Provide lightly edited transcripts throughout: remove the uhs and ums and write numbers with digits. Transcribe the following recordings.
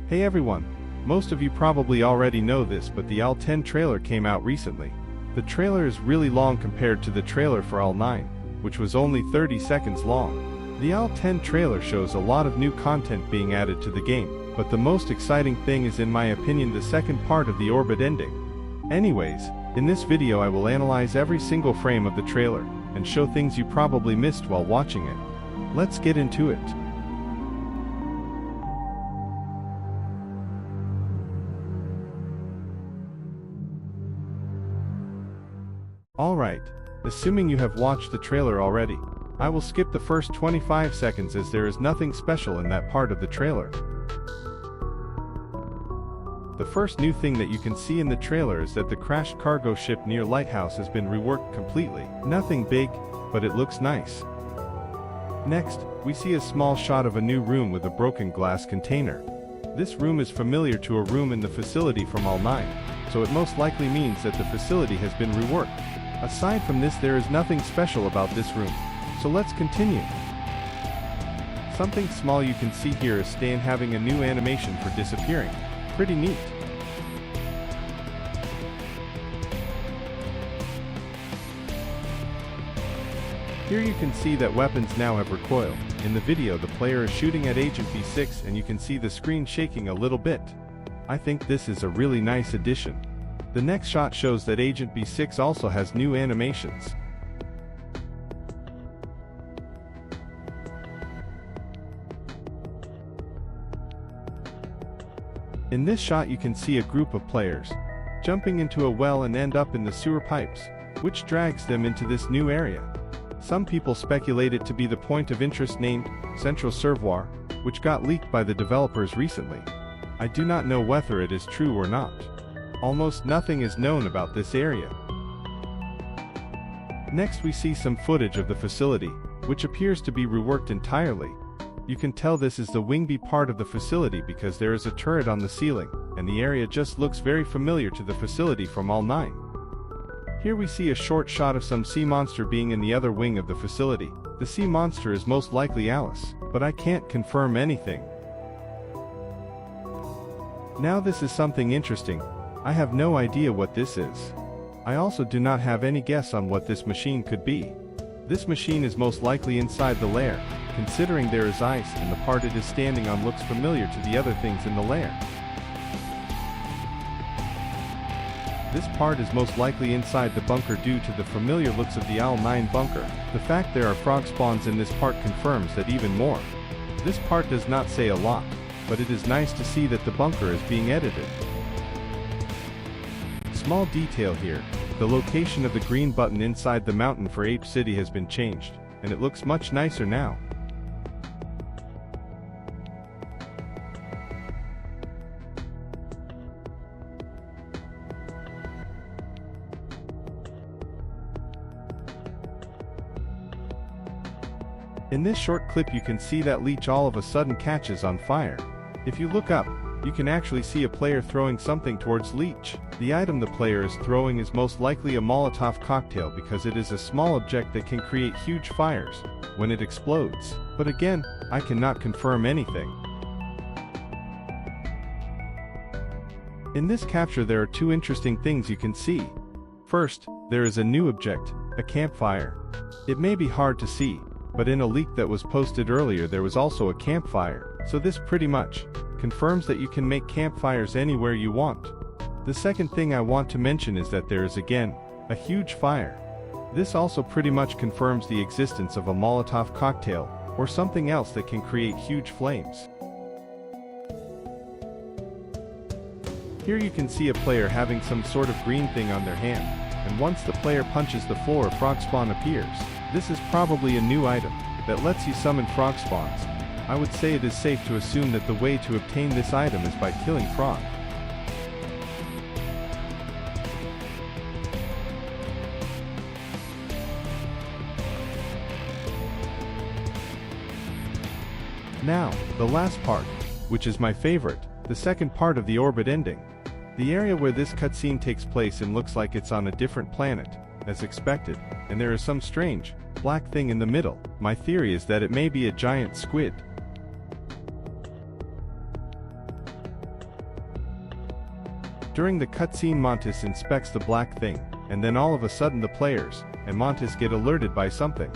Hey everyone! Most of you probably already know this, but the AL10 trailer came out recently. The trailer is really long compared to the trailer for AL9, which was only 30 seconds long. The AL10 trailer shows a lot of new content being added to the game, but the most exciting thing is, in my opinion, the second part of the orbit ending. Anyways, in this video I will analyze every single frame of the trailer, and show things you probably missed while watching it. Let's get into it. Alright, assuming you have watched the trailer already, I will skip the first 25 seconds as there is nothing special in that part of the trailer. The first new thing that you can see in the trailer is that the crashed cargo ship near Lighthouse has been reworked completely. Nothing big, but it looks nice. Next, we see a small shot of a new room with a broken glass container. This room is familiar to a room in the facility from AL9, so it most likely means that the facility has been reworked. Aside from this, there is nothing special about this room, so let's continue. Something small you can see here is Stan having a new animation for disappearing. Pretty neat. Here you can see that weapons now have recoil. In the video, the player is shooting at Agent B6 and you can see the screen shaking a little bit. I think this is a really nice addition. The next shot shows that Agent B6 also has new animations. In this shot you can see a group of players jumping into a well and end up in the sewer pipes, which drags them into this new area. Some people speculate it to be the point of interest named Central Servoir, which got leaked by the developers recently. I do not know whether it is true or not. Almost nothing is known about this area. Next we see some footage of the facility, which appears to be reworked entirely. You can tell this is the wing-B part of the facility because there is a turret on the ceiling, and the area just looks very familiar to the facility from AL9. Here we see a short shot of some sea monster being in the other wing of the facility. The sea monster is most likely Alice, but I can't confirm anything. Now this is something interesting. I have no idea what this is. I also do not have any guess on what this machine could be. This machine is most likely inside the lair, considering there is ice and the part it is standing on looks familiar to the other things in the lair. This part is most likely inside the bunker due to the familiar looks of the AL9 bunker. The fact there are frog spawns in this part confirms that even more. This part does not say a lot, but it is nice to see that the bunker is being edited. Small detail here, the location of the green button inside the mountain for Ape City has been changed, and it looks much nicer now. In this short clip you can see that Leech all of a sudden catches on fire. If you look up, you can actually see a player throwing something towards Leech. The item the player is throwing is most likely a Molotov cocktail because it is a small object that can create huge fires when it explodes. But again, I cannot confirm anything. In this capture there are two interesting things you can see. First, there is a new object, a campfire. It may be hard to see, but in a leak that was posted earlier there was also a campfire, so this pretty much confirms that you can make campfires anywhere you want. The second thing I want to mention is that there is again a huge fire. This also pretty much confirms the existence of a Molotov cocktail or something else that can create huge flames. Here you can see a player having some sort of green thing on their hand, and once the player punches the floor, a frog spawn appears. This is probably a new item that lets you summon frog spawns. I would say it is safe to assume that the way to obtain this item is by killing frog. Now, the last part, which is my favorite, the second part of the orbit ending. The area where this cutscene takes place and looks like it's on a different planet, as expected, and there is some strange, black thing in the middle. My theory is that it may be a giant squid. During the cutscene, Montes inspects the black thing, and then all of a sudden the players and Montes get alerted by something.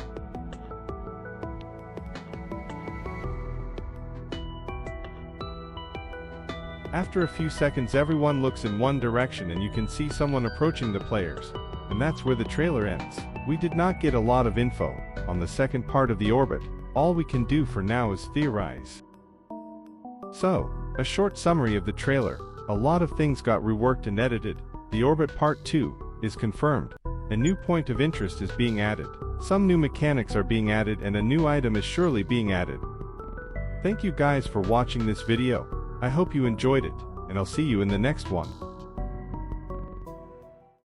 After a few seconds, everyone looks in one direction and you can see someone approaching the players, and that's where the trailer ends. We did not get a lot of info on the second part of the orbit. All we can do for now is theorize. So, a short summary of the trailer. A lot of things got reworked and edited. The orbit part 2 is confirmed. A new point of interest is being added. Some new mechanics are being added and a new item is surely being added. Thank you guys for watching this video. I hope you enjoyed it, and I'll see you in the next one.